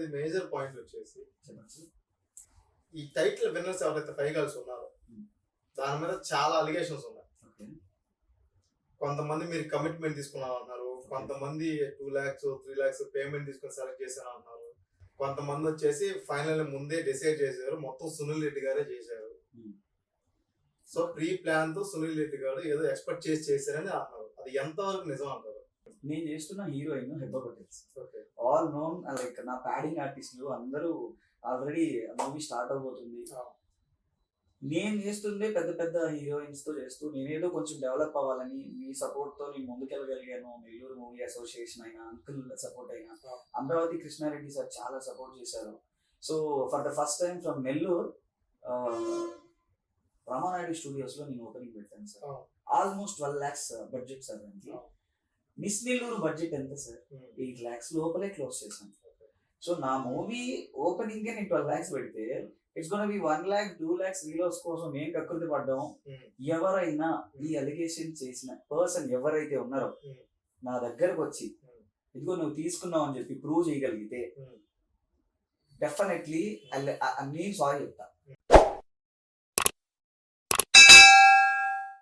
అనేది major point వచ్చేసి చెప్పండి. ఈ టైటిల్ విన్నర్స్ ఎవరైతే 5 గర్ల్స్ ఉన్నారో దాని మీద చాలా అలిగేషన్స్ ఉన్నాయి. కొంతమంది మీరు కమిట్మెంట్ తీసుకున్నాం అన్నారు, కొంతమంది 2 lakhs 3 lakhs పేమెంట్ తీసుకుని సెలెక్ట్ చేశాను అన్నారు, కొంతమంది వచ్చేసి ఫైనల్ ముందే డిసైడ్ చేశారు, మొత్తం సునీల్ రెడ్డి గారే చేశారు. సో ప్రీ ప్లాన్ తో సునీల్ రెడ్డి గారు ఏదో ఎక్స్పెక్ట్ చేసి చేశారని అన్నారు. అది ఎంతవరకు నిజం అంటారు? నేను చేస్తున్న హీరోయిన్ హెబ్బా పటేల్స్, ఆల్ నోన్ లైక్ నా ప్యాడింగ్ ఆర్టిస్టులు అందరూ ఆల్రెడీ మూవీ స్టార్ట్ అవబోతుంది. నేను చేస్తుండే పెద్ద పెద్ద హీరోయిన్స్ తో చేస్తూ నేనేదో కొంచెం డెవలప్ అవ్వాలని మీ సపోర్ట్ తో నేను ముందుకెళ్ళగలిగాను. నెల్లూరు మూవీ అసోసియేషన్ అయినా, అంకుల్ సపోర్ట్ అయినా, అమరావతి కృష్ణారెడ్డి సార్ చాలా సపోర్ట్ చేశారు. So for the first time from Nellore Ramanaidu studios లో నేను ఓపెనింగ్ పెట్టాను sir. Almost 12 lakhs budget sir. దానికి మిస్ నెల్లూరు బడ్జెట్ ఎంత సార్? 8 lakhs లోపలే క్లోజ్ చేశాను. సో నా మూవీ ఓపెనింగ్ కే నేను 12 lakhs పెడితే it's gonna B 1 lakh 2 lakhs రీలోస్ కోసం నేను కకృతి పడ్డాం. ఎవరైనా ఈ అలిగేషన్ చేసిన పర్సన్ ఎవరైతే ఉన్నారో నా దగ్గరకు వచ్చి ఇదిగో నువ్వు తీసుకున్నావు అని చెప్పి ప్రూవ్ చేయగలిగితే డెఫినెట్లీ నేను సారీ చెప్తా.